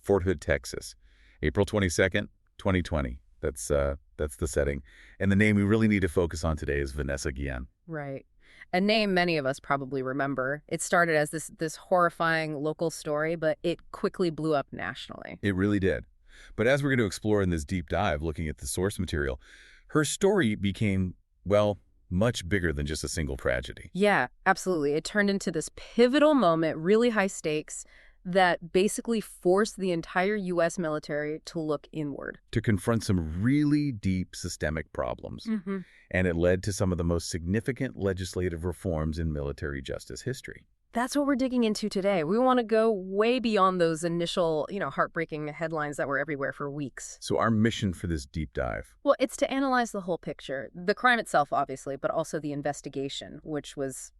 Fort Hood, Texas. April 22nd, 2020. That's the setting. And the name we really need to focus on today is Vanessa Guillén. Right. A name many of us probably remember. It started as this horrifying local story, but it quickly blew up nationally. It really did. But as we're going to explore in this deep dive, looking at the source material, her story became, well, much bigger than just a single tragedy. Yeah, absolutely. It turned into this pivotal moment, really high stakes, that basically forced the entire U.S. military to look inward. To confront some really deep systemic problems. And it led to some of the most significant legislative reforms in military justice history. That's what we're digging into today. We want to go way beyond those initial, heartbreaking headlines that were everywhere for weeks. So our mission for this deep dive. Well, it's to analyze the whole picture. The crime itself, obviously, but also the investigation, which was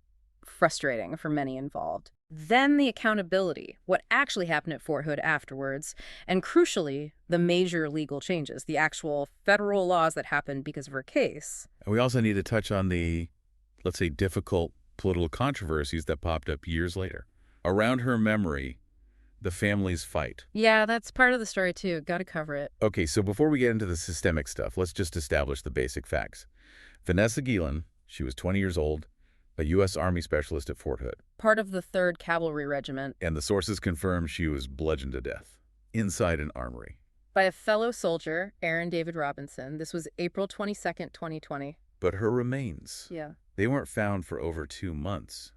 frustrating for many involved. Then the accountability, what actually happened at Fort Hood afterwards, and crucially, the major legal changes, the actual federal laws that happened because of her case. And we also need to touch on the, let's say, difficult political controversies that popped up years later. Around her memory, the family's fight. Yeah, that's part of the story too. Got to cover it. Okay, so before we get into the systemic stuff, let's just establish the basic facts. Vanessa Guillén, she was 20 years old, a U.S. Army specialist at Fort Hood. Part of the 3rd Cavalry Regiment. And the sources confirm she was bludgeoned to death inside an armory. By a fellow soldier, Aaron David Robinson. This was April 22nd, 2020. But her remains, Yeah. they weren't found for over 2 months.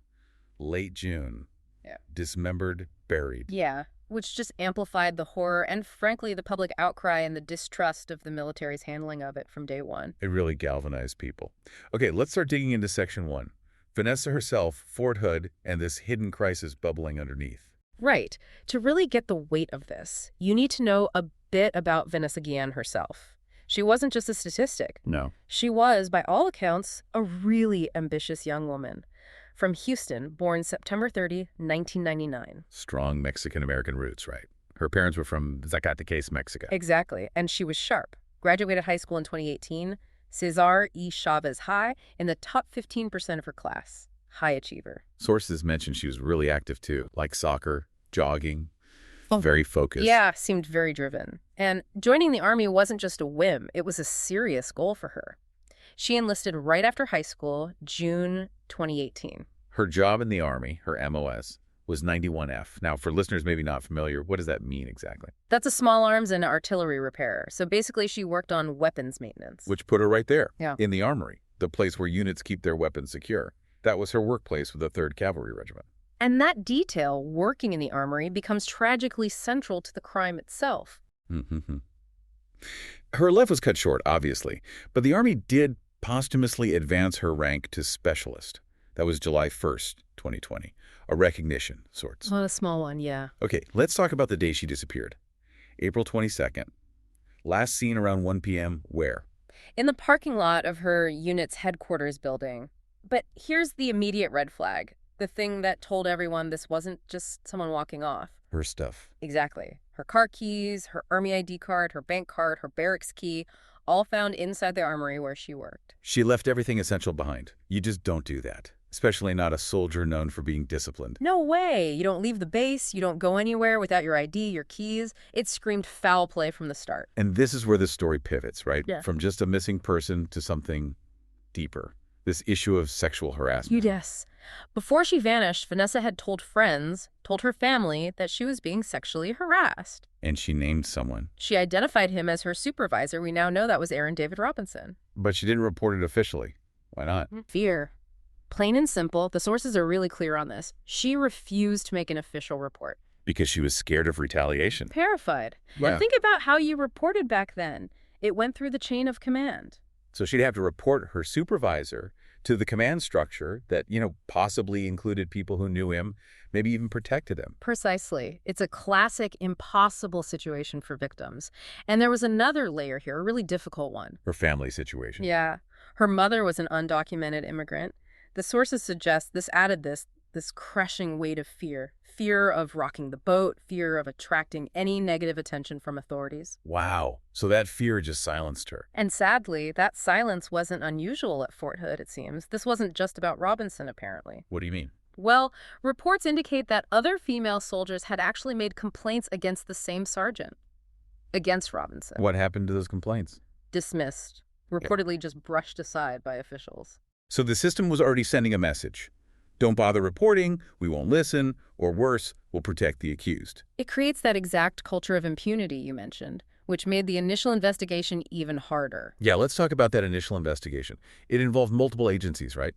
Late June. Yeah. Dismembered, buried. Yeah, which just amplified the horror and, frankly, the public outcry and the distrust of the military's handling of it from day one. It really galvanized people. Okay, let's start digging into Section 1. Vanessa herself, Fort Hood, and this hidden crisis bubbling underneath. Right. To really get the weight of this, you need to know a bit about Vanessa Guillén herself. She wasn't just a statistic. No. She was, by all accounts, a really ambitious young woman. From Houston, born September 30, 1999. Strong Mexican-American roots, right? Her parents were from Zacatecas, Mexico. Exactly, and she was sharp. Graduated high school in 2018, Cesar E. Chavez High, in the top 15% of her class. High achiever. Sources mention she was really active too, like soccer, jogging, very focused. Yeah, seemed very driven. And joining the Army wasn't just a whim, it was a serious goal for her. She enlisted right after high school, June 2018. Her job in the Army, her MOS, was 91F. Now, for listeners maybe not familiar, what does that mean exactly? That's a small arms and artillery repair. So basically she worked on weapons maintenance. Which put her right there, Yeah. in the armory, the place where units keep their weapons secure. That was her workplace with the 3rd Cavalry Regiment. And that detail, working in the armory, becomes tragically central to the crime itself. Her life was cut short, obviously, but the Army did posthumously advance her rank to specialist. That was July 1st, 2020. A recognition, sorts. Not a small one, yeah. Okay, let's talk about the day she disappeared. April 22nd. Last seen around 1 p.m. Where? In the parking lot of her unit's headquarters building. But here's the immediate red flag. The thing that told everyone this wasn't just someone walking off. Her stuff. Exactly. Her car keys, her Army ID card, her bank card, her barracks key, all found inside the armory where she worked. She left everything essential behind. You just don't do that. Especially not a soldier known for being disciplined. No way. You don't leave the base. You don't go anywhere without your ID, your keys. It screamed foul play from the start. And this is where the story pivots, right? Yeah. From just a missing person to something deeper. This issue of sexual harassment. Yes. Before she vanished, Vanessa had told friends, told her family, that she was being sexually harassed. And she named someone. She identified him as her supervisor. We now know that was Aaron David Robinson. But she didn't report it officially. Why not? Fear. Plain and simple, the sources are really clear on this. She refused to make an official report. Because she was scared of retaliation. Terrified. Yeah. And think about how you reported back then. It went through the chain of command. So she'd have to report her supervisor to the command structure that, possibly included people who knew him, maybe even protected him. Precisely. It's a classic impossible situation for victims. And there was another layer here, a really difficult one. Her family situation. Yeah. Her mother was an undocumented immigrant. The sources suggest this added this crushing weight of fear. Fear of rocking the boat, fear of attracting any negative attention from authorities. Wow. So that fear just silenced her. And sadly, that silence wasn't unusual at Fort Hood, it seems. This wasn't just about Robinson, apparently. What do you mean? Well, reports indicate that other female soldiers had actually made complaints against the same sergeant, against Robinson. What happened to those complaints? Dismissed, reportedly just brushed aside by officials. So the system was already sending a message. Don't bother reporting, we won't listen, or worse, we'll protect the accused. It creates that exact culture of impunity you mentioned, which made the initial investigation even harder. Yeah, let's talk about that initial investigation. It involved multiple agencies, right?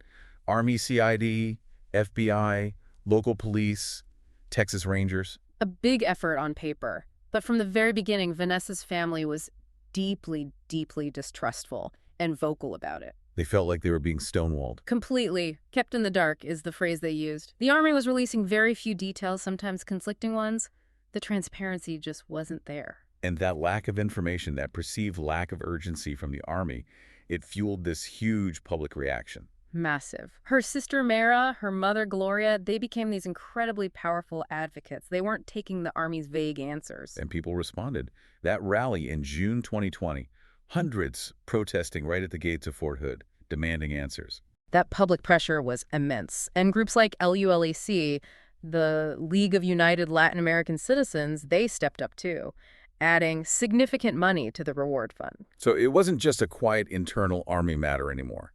Army CID, FBI, local police, Texas Rangers. A big effort on paper. But from the very beginning, Vanessa's family was deeply, deeply distrustful and vocal about it. They felt like they were being stonewalled. Completely. Kept in the dark is the phrase they used. The Army was releasing very few details, sometimes conflicting ones. The transparency just wasn't there. And that lack of information, that perceived lack of urgency from the Army, it fueled this huge public reaction. Massive. Her sister Mara, her mother Gloria, they became these incredibly powerful advocates. They weren't taking the Army's vague answers. And people responded. That rally in June 2020, hundreds protesting right at the gates of Fort Hood, demanding answers. That public pressure was immense. And groups like LULAC, the League of United Latin American Citizens, they stepped up too, adding significant money to the reward fund. So it wasn't just a quiet internal Army matter anymore.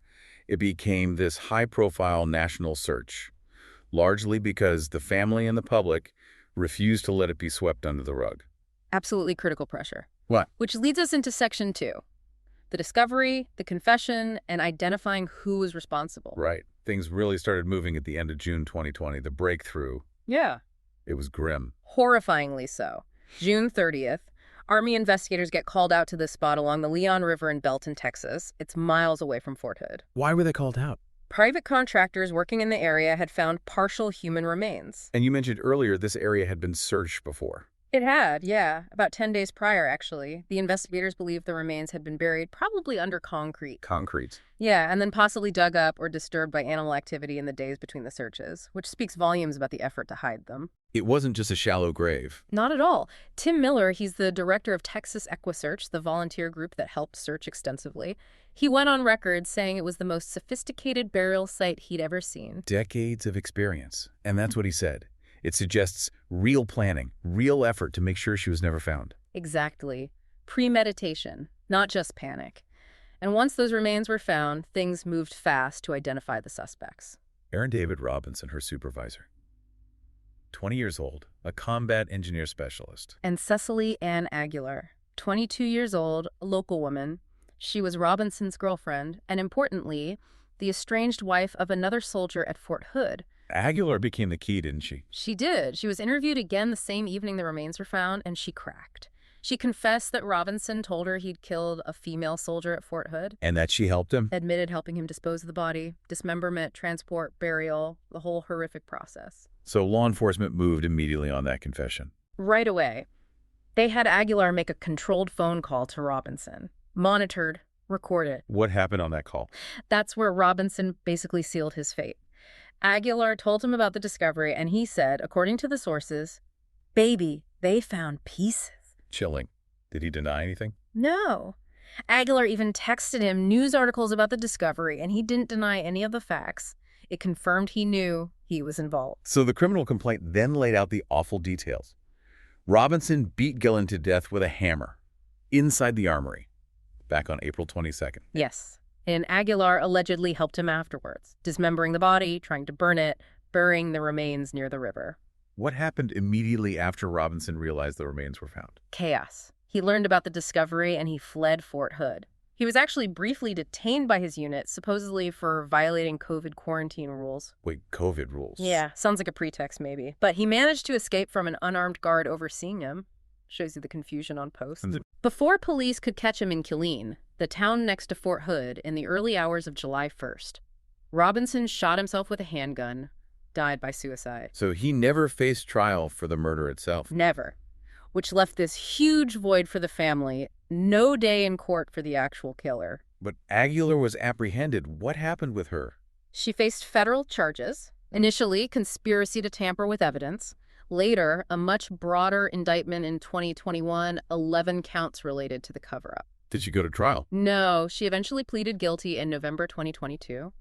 It became this high-profile national search, largely because the family and the public refused to let it be swept under the rug. Absolutely critical pressure. What? Which leads us into Section 2. The discovery, the confession, and identifying who was responsible. Right. Things really started moving at the end of June 2020. The breakthrough. Yeah. It was grim. Horrifyingly so. June 30th, Army investigators get called out to this spot along the Leon River in Belton, Texas. It's miles away from Fort Hood. Why were they called out? Private contractors working in the area had found partial human remains. And you mentioned earlier this area had been searched before. It had, yeah. About 10 days prior, actually. The investigators believed the remains had been buried, probably under concrete. Concrete. Yeah, and then possibly dug up or disturbed by animal activity in the days between the searches, which speaks volumes about the effort to hide them. It wasn't just a shallow grave. Not at all. Tim Miller, he's the director of Texas EquiSearch, the volunteer group that helped search extensively. He went on record saying it was the most sophisticated burial site he'd ever seen. Decades of experience. And that's what he said. It suggests real planning, real effort to make sure she was never found. Exactly. Premeditation, not just panic. And once those remains were found, things moved fast to identify the suspects. Aaron David Robinson, her supervisor. 20 years old, a combat engineer specialist. And Cecily Ann Aguilar, 22 years old, a local woman. She was Robinson's girlfriend, and importantly, the estranged wife of another soldier at Fort Hood. Aguilar became the key, didn't she? She did. She was interviewed again the same evening the remains were found, and she cracked. She confessed that Robinson told her he'd killed a female soldier at Fort Hood. And that she helped him? Admitted helping him dispose of the body, dismemberment, transport, burial, the whole horrific process. So law enforcement moved immediately on that confession. Right away. They had Aguilar make a controlled phone call to Robinson. Monitored, recorded. What happened on that call? That's where Robinson basically sealed his fate. Aguilar told him about the discovery, and he said, according to the sources, "Baby, they found pieces." Chilling. Did he deny anything? No. Aguilar even texted him news articles about the discovery, and he didn't deny any of the facts. It confirmed he knew he was involved. So the criminal complaint then laid out the awful details. Robinson beat Guillén to death with a hammer inside the armory back on April 22nd. Yes. And Aguilar allegedly helped him afterwards, dismembering the body, trying to burn it, burying the remains near the river. What happened immediately after Robinson realized the remains were found? Chaos. He learned about the discovery and he fled Fort Hood. He was actually briefly detained by his unit, supposedly for violating COVID quarantine rules. Wait, COVID rules? Yeah, sounds like a pretext maybe. But he managed to escape from an unarmed guard overseeing him. Shows you the confusion on posts. Before police could catch him in Guillén, the town next to Fort Hood, in the early hours of July 1st, Robinson shot himself with a handgun, died by suicide. So he never faced trial for the murder itself? Never. Which left this huge void for the family. No day in court for the actual killer. But Aguilar was apprehended. What happened with her? She faced federal charges. Initially, conspiracy to tamper with evidence. Later, a much broader indictment in 2021, 11 counts related to the cover-up. Did she go to trial? No, she eventually pleaded guilty in November 2022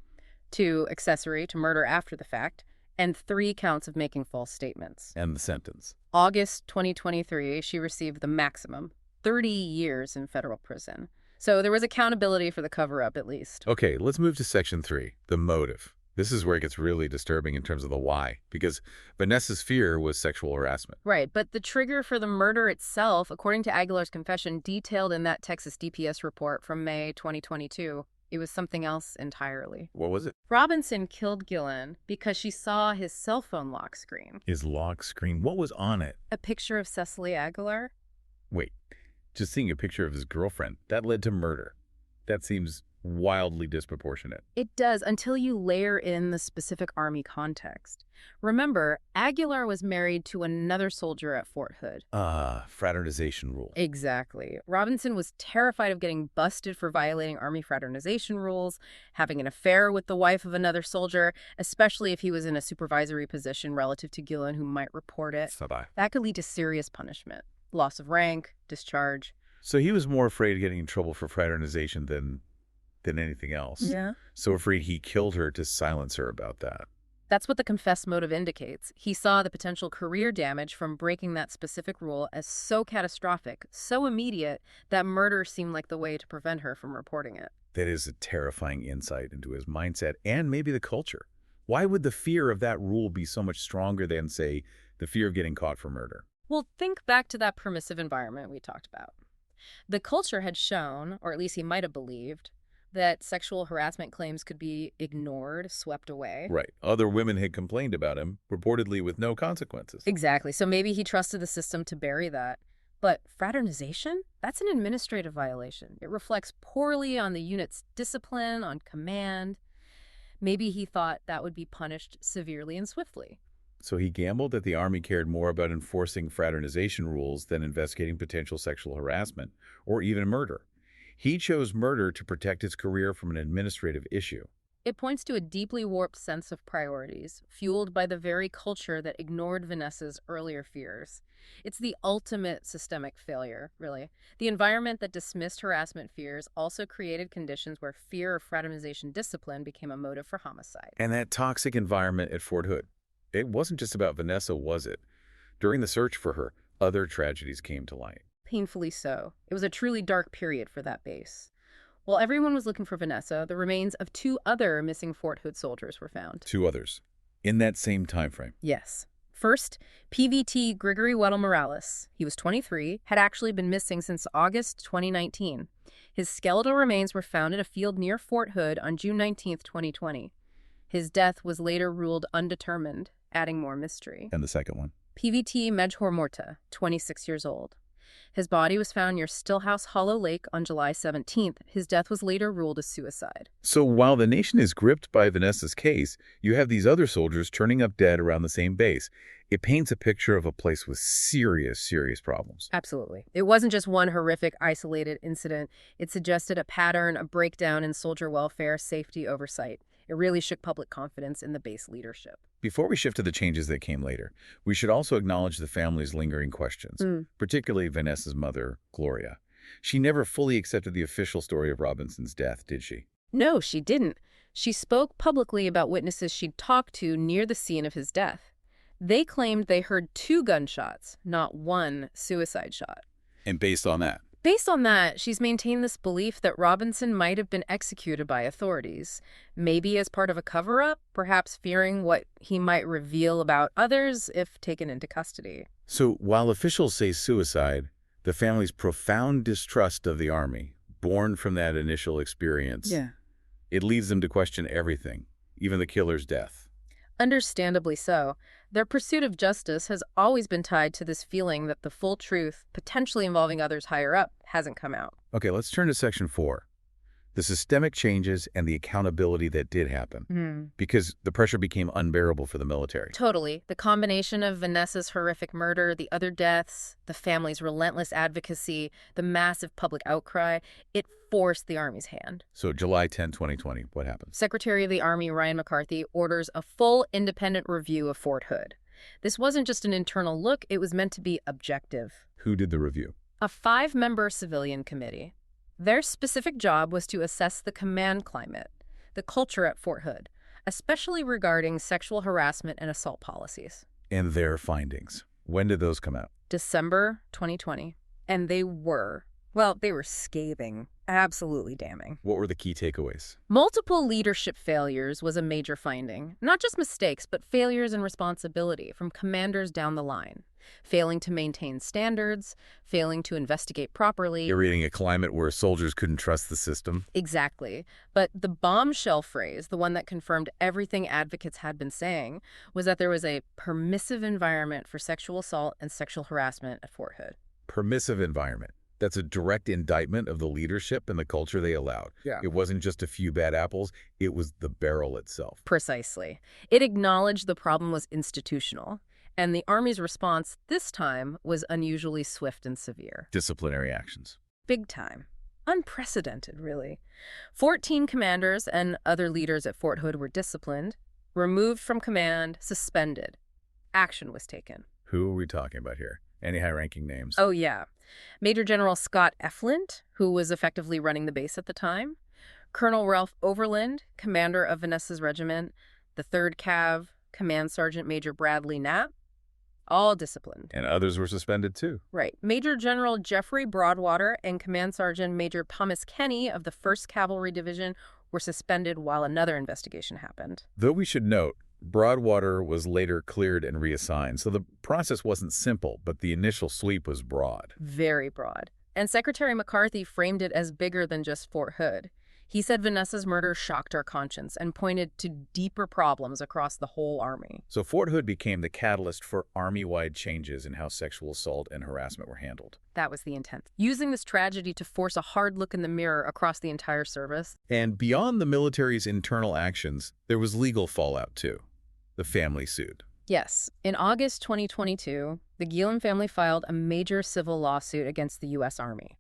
to accessory to murder after the fact and 3 counts of making false statements. And the sentence. August 2023, she received the maximum, 30 years in federal prison. So there was accountability for the cover-up, at least. Okay, let's move to Section 3, the motive. This is where it gets really disturbing in terms of the why, because Vanessa's fear was sexual harassment. Right, but the trigger for the murder itself, according to Aguilar's confession, detailed in that Texas DPS report from May 2022, it was something else entirely. What was it? Robinson killed Guillén because she saw his cell phone lock screen. His lock screen. What was on it? A picture of Cecily Aguilar? Wait, just seeing a picture of his girlfriend, that led to murder. That seems wildly disproportionate. It does, until you layer in the specific Army context. Remember, Aguilar was married to another soldier at Fort Hood. Fraternization rules. Exactly. Robinson was terrified of getting busted for violating Army fraternization rules, having an affair with the wife of another soldier, especially if he was in a supervisory position relative to Guillén who might report it. That could lead to serious punishment. Loss of rank, discharge. So he was more afraid of getting in trouble for fraternization than anything else. Yeah. So afraid he killed her to silence her about that. That's what the confessed motive indicates. He saw the potential career damage from breaking that specific rule as so catastrophic, so immediate, that murder seemed like the way to prevent her from reporting it. That is a terrifying insight into his mindset and maybe the culture. Why would the fear of that rule be so much stronger than, say, the fear of getting caught for murder? Well, think back to that permissive environment we talked about. The culture had shown, or at least he might have believed, that sexual harassment claims could be ignored, swept away. Right. Other women had complained about him, reportedly with no consequences. Exactly. So maybe he trusted the system to bury that. But fraternization? That's an administrative violation. It reflects poorly on the unit's discipline, on command. Maybe he thought that would be punished severely and swiftly. So he gambled that the Army cared more about enforcing fraternization rules than investigating potential sexual harassment or even murder. He chose murder to protect his career from an administrative issue. It points to a deeply warped sense of priorities, fueled by the very culture that ignored Vanessa's earlier fears. It's the ultimate systemic failure, really. The environment that dismissed harassment fears also created conditions where fear of fraternization discipline became a motive for homicide. And that toxic environment at Fort Hood. It wasn't just about Vanessa, was it? During the search for her, other tragedies came to light. Painfully so. It was a truly dark period for that base. While everyone was looking for Vanessa, the remains of 2 other missing Fort Hood soldiers were found. 2 others. In that same time frame. Yes. First, PVT Gregory Weddle Morales. He was 23, had actually been missing since August 2019. His skeletal remains were found in a field near Fort Hood on June 19, 2020. His death was later ruled undetermined, adding more mystery. And the second one? PVT Medjor Morta, 26 years old. His body was found near Stillhouse Hollow Lake on July 17th. His death was later ruled a suicide. So while the nation is gripped by Vanessa's case, you have these other soldiers turning up dead around the same base. It paints a picture of a place with serious, serious problems. Absolutely. It wasn't just one horrific, isolated incident. It suggested a pattern, a breakdown in soldier welfare, safety, oversight. It really shook public confidence in the base leadership. Before we shift to the changes that came later, we should also acknowledge the family's lingering questions, particularly Vanessa's mother, Gloria. She never fully accepted the official story of Robinson's death, did she? No, she didn't. She spoke publicly about witnesses she'd talked to near the scene of his death. They claimed they heard 2 gunshots, not 1 suicide shot. And based on that? Based on that, she's maintained this belief that Robinson might have been executed by authorities, maybe as part of a cover-up, perhaps fearing what he might reveal about others if taken into custody. So while officials say suicide, the family's profound distrust of the Army, born from that initial experience, it leads them to question everything, even the killer's death. Understandably so. Their pursuit of justice has always been tied to this feeling that the full truth, potentially involving others higher up, hasn't come out. Okay, let's turn to Section 4. The systemic changes and the accountability that did happen, because the pressure became unbearable for the military. Totally. The combination of Vanessa's horrific murder, the other deaths, the family's relentless advocacy, the massive public outcry, it forced the Army's hand. So July 10, 2020, what happened? Secretary of the Army Ryan McCarthy orders a full independent review of Fort Hood. This wasn't just an internal look, it was meant to be objective. Who did the review? A 5-member civilian committee. Their specific job was to assess the command climate, the culture at Fort Hood, especially regarding sexual harassment and assault policies. And their findings. When did those come out? December 2020. And they were scathing, absolutely damning. What were the key takeaways? Multiple leadership failures was a major finding. Not just mistakes, but failures in responsibility from commanders down the line. Failing to maintain standards, failing to investigate properly. You're reading a climate where soldiers couldn't trust the system? Exactly. But the bombshell phrase, the one that confirmed everything advocates had been saying, was that there was a permissive environment for sexual assault and sexual harassment at Fort Hood. Permissive environment. That's a direct indictment of the leadership and the culture they allowed. Yeah. It wasn't just a few bad apples, it was the barrel itself. Precisely. It acknowledged the problem was institutional, and the Army's response this time was unusually swift and severe. Disciplinary actions. Big time. Unprecedented, really. 14 commanders and other leaders at Fort Hood were disciplined, removed from command, suspended. Action was taken. Who are we talking about here? Any high-ranking names? Oh, yeah. Major General Scott Eflint, who was effectively running the base at the time. Colonel Ralph Overland, commander of Vanessa's regiment. The 3rd Cav, Command Sergeant Major Bradley Knapp. All disciplined. And others were suspended, too. Right. Major General Jeffrey Broadwater and Command Sergeant Major Thomas Kenny of the 1st Cavalry Division were suspended while another investigation happened. Though we should note, Broadwater was later cleared and reassigned, so the process wasn't simple, but the initial sweep was broad. Very broad. And Secretary McCarthy framed it as bigger than just Fort Hood. He said Vanessa's murder shocked our conscience and pointed to deeper problems across the whole Army. So Fort Hood became the catalyst for Army-wide changes in how sexual assault and harassment were handled. That was the intent. Using this tragedy to force a hard look in the mirror across the entire service. And beyond the military's internal actions, there was legal fallout, too. The family sued. Yes. In August 2022, the Guillén family filed a major civil lawsuit against the U.S. Army.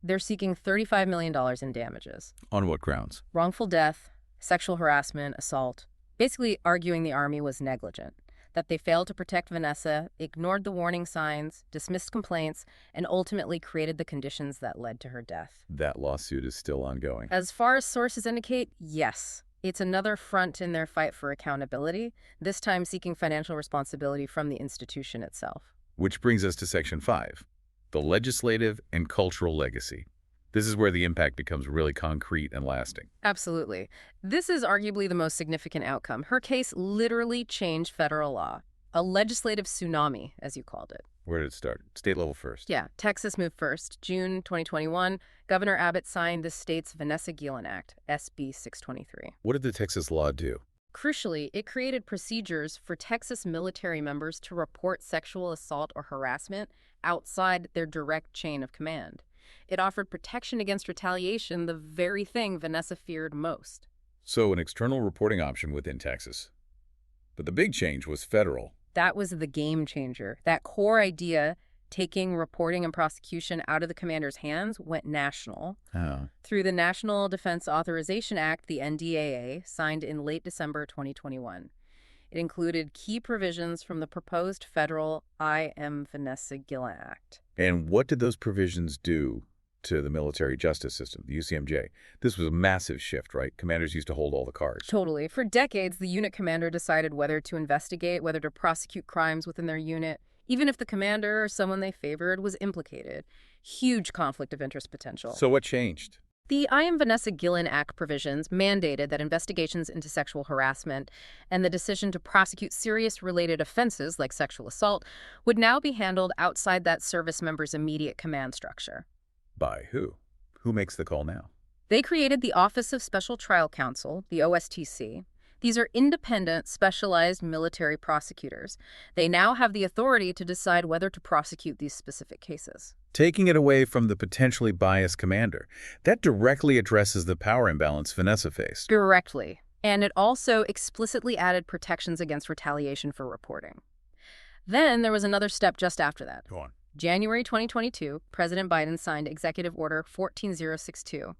They're seeking $35 million in damages. On what grounds? Wrongful death, sexual harassment, assault. Basically arguing the Army was negligent, that they failed to protect Vanessa, ignored the warning signs, dismissed complaints, and ultimately created the conditions that led to her death. That lawsuit is still ongoing. As far as sources indicate, yes. It's another front in their fight for accountability, this time seeking financial responsibility from the institution itself. Which brings us to Section 5, the legislative and cultural legacy. This is where the impact becomes really concrete and lasting. Absolutely. This is arguably the most significant outcome. Her case literally changed federal law. A legislative tsunami, as you called it. Where did it start? State level first. Yeah, Texas moved first. June 2021, Governor Abbott signed the state's Vanessa Guillén Act, SB 623. What did the Texas law do? Crucially, it created procedures for Texas military members to report sexual assault or harassment outside their direct chain of command. It offered protection against retaliation, the very thing Vanessa feared most. So an external reporting option within Texas. But the big change was federal. That was the game changer. That core idea, taking reporting and prosecution out of the commander's hands, went national. Oh. Through the National Defense Authorization Act, the NDAA, signed in late December 2021. It included key provisions from the proposed federal I Am Vanessa Guillén Act. And what did those provisions do to the military justice system, the UCMJ? This was a massive shift, right? Commanders used to hold all the cards. Totally. For decades, the unit commander decided whether to investigate, whether to prosecute crimes within their unit, even if the commander or someone they favored was implicated. Huge conflict of interest potential. So what changed? The I Am Vanessa Guillén Act provisions mandated that investigations into sexual harassment and the decision to prosecute serious related offenses like sexual assault would now be handled outside that service member's immediate command structure. By who? Who makes the call now? They created the Office of Special Trial Counsel, the OSTC. These are independent, specialized military prosecutors. They now have the authority to decide whether to prosecute these specific cases. Taking it away from the potentially biased commander. That directly addresses the power imbalance Vanessa faced. Directly. And it also explicitly added protections against retaliation for reporting. Then there was another step just after that. Go on. January 2022, President Biden signed Executive Order 14062.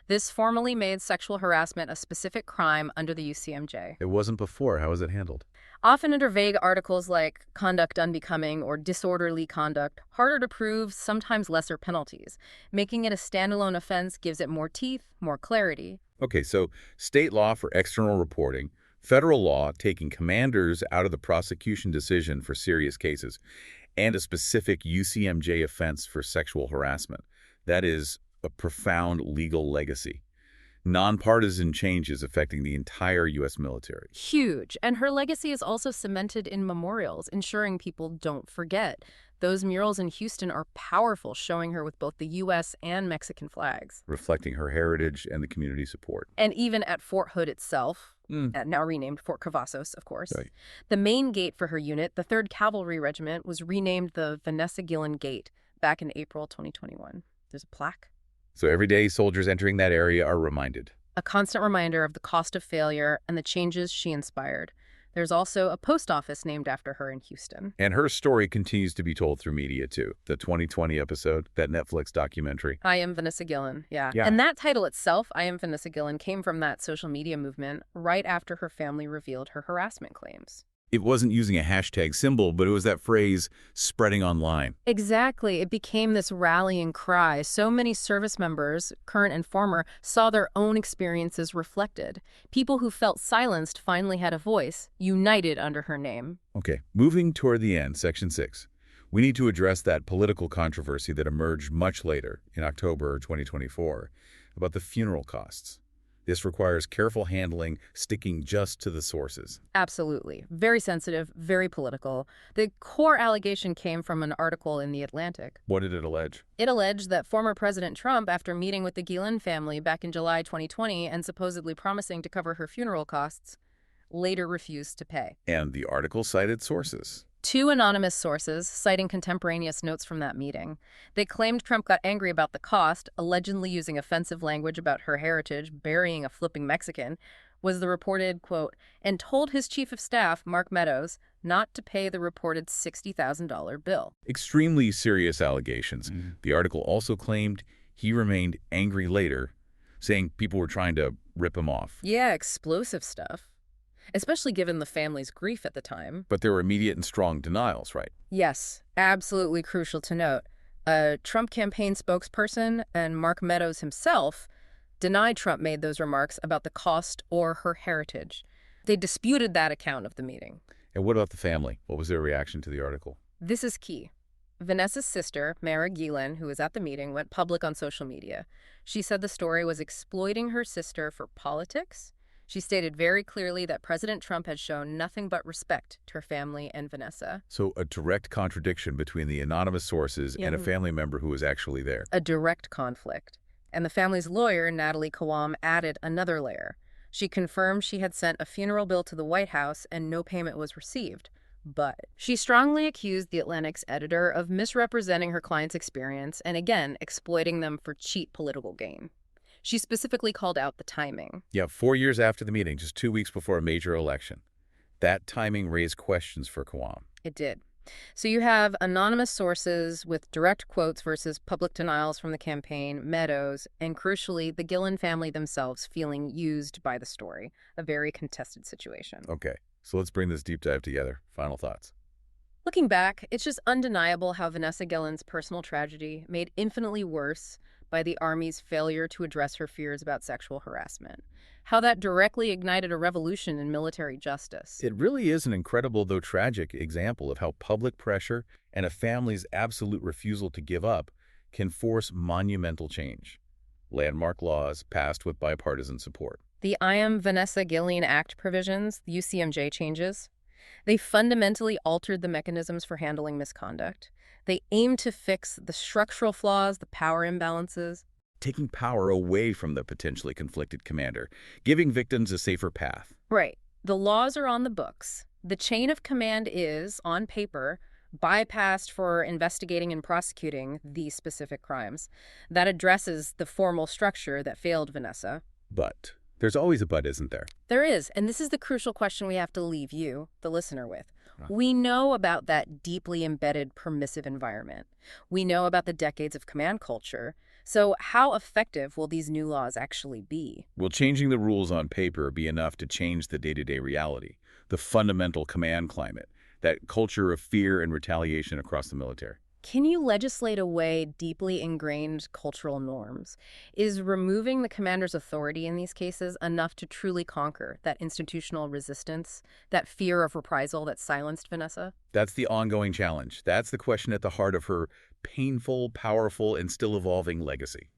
This formally made sexual harassment a specific crime under the UCMJ. It wasn't before. How was it handled? Often under vague articles like conduct unbecoming or disorderly conduct, harder to prove, sometimes lesser penalties. Making it a standalone offense gives it more teeth, more clarity. Okay, so state law for external reporting, Federal law taking commanders out of the prosecution decision for serious cases, and a specific UCMJ offense for sexual harassment. That is a profound legal legacy. Nonpartisan changes affecting the entire U.S. military. Huge. And her legacy is also cemented in memorials, ensuring people don't forget. Those murals in Houston are powerful, showing her with both the U.S. and Mexican flags. Reflecting her heritage and the community support. And even at Fort Hood itself, now renamed Fort Cavazos, of course, Right. the main gate for her unit, the 3rd Cavalry Regiment, was renamed the Vanessa Guillén Gate back in April 2021. There's a plaque. So every day, soldiers entering that area are reminded. A constant reminder of the cost of failure and the changes she inspired. There's also a post office named after her in Houston. And her story continues to be told through media, too. The 2020 episode, that Netflix documentary. I Am Vanessa Guillén, yeah. Yeah. And that title itself, I Am Vanessa Guillén, came from that social media movement right after her family revealed her harassment claims. It wasn't using a hashtag symbol, but it was that phrase spreading online. Exactly. It became this rallying cry. So many service members, current and former, saw their own experiences reflected. People who felt silenced finally had a voice, united under her name. Okay, moving toward the end, Section 6. We need to address that political controversy that emerged much later, in October 2024, about the funeral costs. This requires careful handling, sticking just to the sources. Absolutely. Very sensitive, very political. The core allegation came from an article in The Atlantic. What did it allege? It alleged that former President Trump, after meeting with the Guillén family back in July 2020 and supposedly promising to cover her funeral costs, later refused to pay. And the article cited sources. 2 anonymous sources, citing contemporaneous notes from that meeting. They claimed Trump got angry about the cost, allegedly using offensive language about her heritage, burying a flipping Mexican, was the reported, quote, and told his chief of staff, Mark Meadows, not to pay the reported $60,000 bill. Extremely serious allegations. The article also claimed he remained angry later, saying people were trying to rip him off. Yeah, explosive stuff. Especially given the family's grief at the time. But there were immediate and strong denials, right? Yes, absolutely crucial to note. A Trump campaign spokesperson and Mark Meadows himself denied Trump made those remarks about the cost or her heritage. They disputed that account of the meeting. And what about the family? What was their reaction to the article? This is key. Vanessa's sister, Mara Guillén, who was at the meeting, went public on social media. She said the story was exploiting her sister for politics. She stated very clearly that President Trump had shown nothing but respect to her family and Vanessa. So a direct contradiction between the anonymous sources and a family member who was actually there. A direct conflict. And the family's lawyer, Natalie Kawam, added another layer. She confirmed she had sent a funeral bill to the White House and no payment was received. But she strongly accused The Atlantic's editor of misrepresenting her client's experience and, again, exploiting them for cheap political gain. She specifically called out the timing. Yeah, 4 years after the meeting, just 2 weeks before a major election. That timing raised questions for Kawam. It did. So you have anonymous sources with direct quotes versus public denials from the campaign, Meadows, and crucially, the Guillén family themselves feeling used by the story. A very contested situation. Okay, so let's bring this deep dive together. Final thoughts. Looking back, it's just undeniable how Vanessa Guillén's personal tragedy, made infinitely worse by the Army's failure to address her fears about sexual harassment, how that directly ignited a revolution in military justice. It really is an incredible, though tragic, example of how public pressure and a family's absolute refusal to give up can force monumental change. Landmark laws passed with bipartisan support. The I Am Vanessa Guillén Act provisions, the UCMJ changes, they fundamentally altered the mechanisms for handling misconduct. They aim to fix the structural flaws, the power imbalances. Taking power away from the potentially conflicted commander, giving victims a safer path. Right. The laws are on the books. The chain of command is, on paper, bypassed for investigating and prosecuting these specific crimes. That addresses the formal structure that failed Vanessa. But there's always a but, isn't there? There is, and this is the crucial question we have to leave you, the listener, with. We know about that deeply embedded permissive environment. We know about the decades of command culture. So how effective will these new laws actually be? Will changing the rules on paper be enough to change the day-to-day reality, the fundamental command climate, that culture of fear and retaliation across the military? Can you legislate away deeply ingrained cultural norms? Is removing the commander's authority in these cases enough to truly conquer that institutional resistance, that fear of reprisal that silenced Vanessa? That's the ongoing challenge. That's the question at the heart of her painful, powerful, and still evolving legacy.